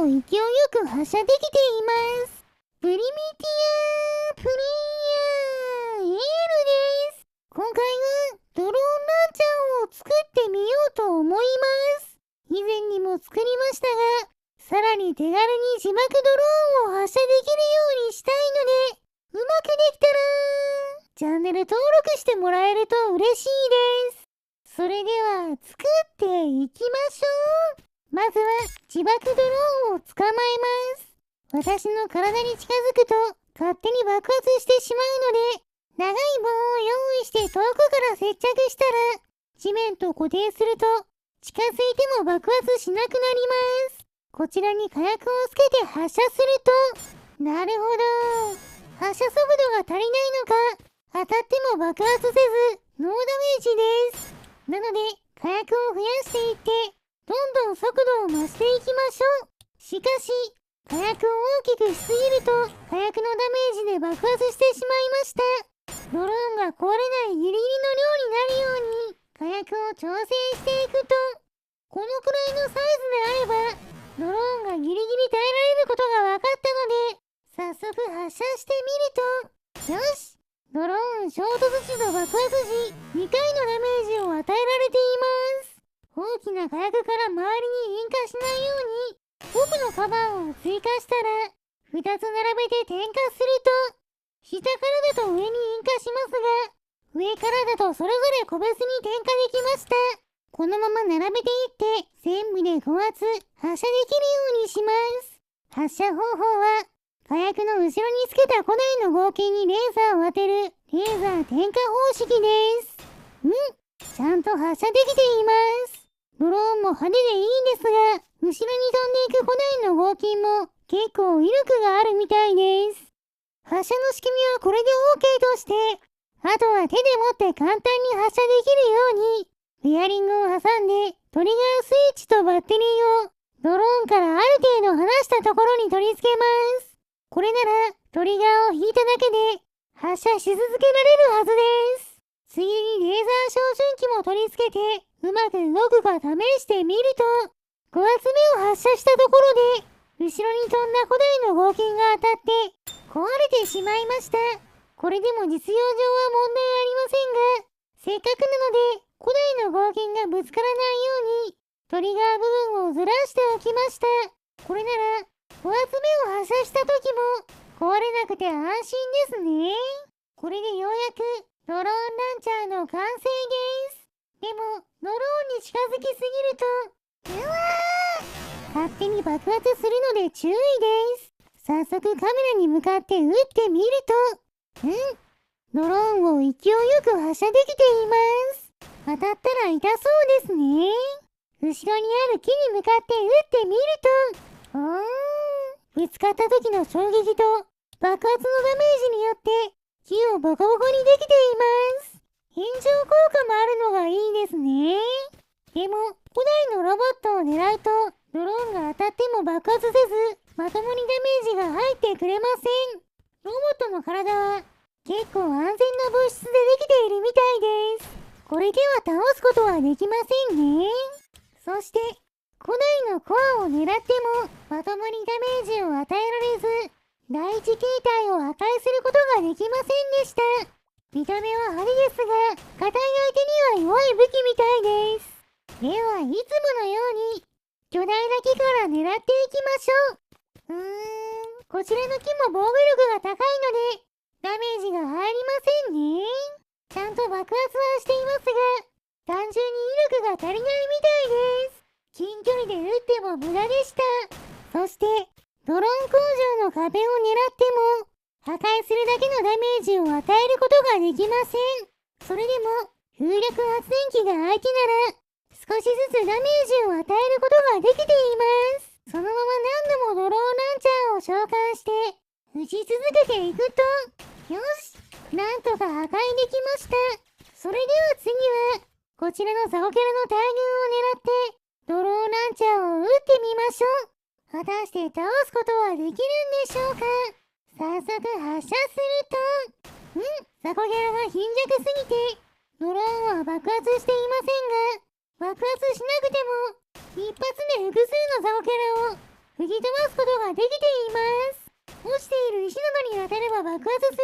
勢いよく発射できています。プリミティアプレイヤーエールです。今回はドローンランチャーを作ってみようと思います。以前にも作りましたが、さらに手軽に自爆ドローンを発射できるようにしたいので、うまくできたらチャンネル登録してもらえると嬉しいです。それでは作っていきましょう。まずは自爆ドローンを捕まえます。私の体に近づくと勝手に爆発してしまうので、長い棒を用意して遠くから接着したら、地面と固定すると近づいても爆発しなくなります。こちらに火薬をつけて発射すると、なるほど。発射速度が足りないのか、当たっても爆発せずノーダメージです。なので火薬を増やしていってどんどん速度を増していきましょう。しかし火薬を大きくしすぎると火薬のダメージで爆発してしまいました。ドローンが壊れないギリギリの量になるように火薬を調整していくと、このくらいのサイズであればドローンがギリギリ耐えられることが分かったので、早速発射してみると、よし、ドローン衝突時と爆発時2回のダメージを与えられています。大きな火薬から周りに引火しないように奥のカバーを追加したら2つ並べて点火すると、下からだと上に引火しますが、上からだとそれぞれ個別に点火できました。このまま並べていって全部で5発発射できるようにします。発射方法は火薬の後ろにつけた古代の合金にレーザーを当てるレーザー点火方式です。ちゃんと発射できています。ドローンも派手でいいんですが、後ろに飛んでいく古代の合金も結構威力があるみたいです。発射の仕組みはこれで OK として、あとは手で持って簡単に発射できるように、ベアリングを挟んでトリガースイッチとバッテリーをドローンからある程度離したところに取り付けます。これならトリガーを引いただけで発射し続けられるはずです。次にレーザー照準器も取り付けてうまく動くか試してみると、5発目を発射したところで後ろに飛んだ古代の合金が当たって壊れてしまいました。これでも実用上は問題ありませんが、せっかくなので古代の合金がぶつからないようにトリガー部分をずらしておきました。これなら5発目を発射した時も壊れなくて安心ですね。これでようやくドローンランチャーの完成です。でもドローンに近づきすぎると、勝手に爆発するので注意です。早速カメラに向かって撃ってみると、ドローンを勢いよく発射できています。当たったら痛そうですね。後ろにある木に向かって撃ってみると、ぶつかった時の衝撃と爆発のダメージによって木をボコボコにできています。炎上効果もあるのがいいですね。でも古代のロボットを狙うとドローンが当たっても爆発せずまともにダメージが入ってくれません。ロボットの体は結構安全な物質でできているみたいです。これでは倒すことはできませんね。そして古代のコアを狙ってもまともにダメージを与えられず、第一形態を破壊することができませんでした。見た目は派手ですが、硬い相手には弱い武器みたいです。では、いつものように巨大な木から狙っていきましょう。こちらの木も防御力が高いのでダメージが入りませんね。ちゃんと爆発はしていますが、単純に威力が足りないみたいです。近距離で撃っても無駄でした。そしてドローン工場の壁を狙っても破壊するだけのダメージを与えることができません。それでも風力発電機が相手なら少しずつダメージを与えることができています。そのまま何度もドローンランチャーを召喚して撃ち続けていくと、よし、なんとか破壊できました。それでは次はこちらのザコキャラの大群を狙ってドローンランチャーを撃ってみましょう。果たして倒すことはできるんでしょうか。早速発射すると、ザコギャラが貧弱すぎてドローンは爆発していませんが、爆発しなくても一発で複数のザコキャラを吹き飛ばすことができています。落ちている石などに当たれば爆発する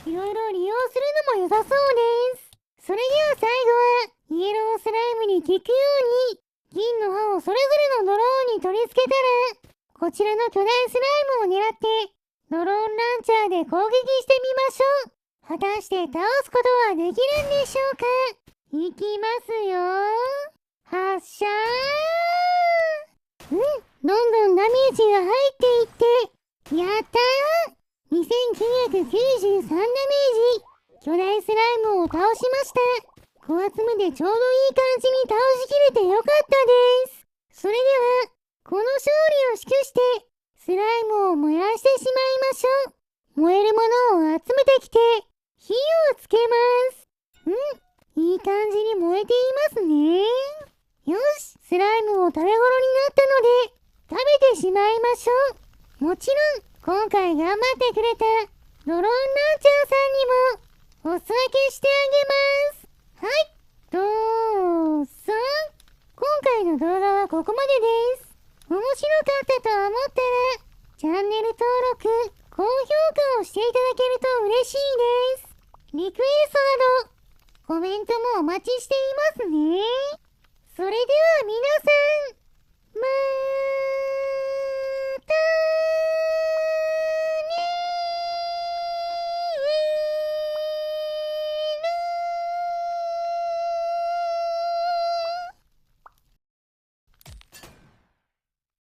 ので、いろいろ利用するのも良さそうです。それでは最後は、イエロースライムに効くように、銀の刃をそれぞれのドローンに取り付けたら、こちらの巨大スライムを狙って、ドローンランチャーで攻撃してみましょう。果たして倒すことはできるんでしょうか。いきますよ。発射ー。どんどんダメージが入っていって、やったー !2993 ダメージ。巨大スライムを倒しました。小集めでちょうどいい感じに倒しきれてよかったです。それでは、この勝利を祝して、スライムを燃やしてしまいましょう。燃えるものを集めてきて、火をつけます。いい感じに燃えていますね。よし、スライムを食べ頃になったので、食べてしまいましょう。もちろん、今回頑張ってくれた、ドローンランチャーさんにも、お裾分けしてあげます。はい、どうぞ。今回の動画はここまでです。面白かったと思ったら、チャンネル登録、高評価をしていただけると嬉しいです。リクエストなど、コメントもお待ちしていますね。それでは皆さん、まー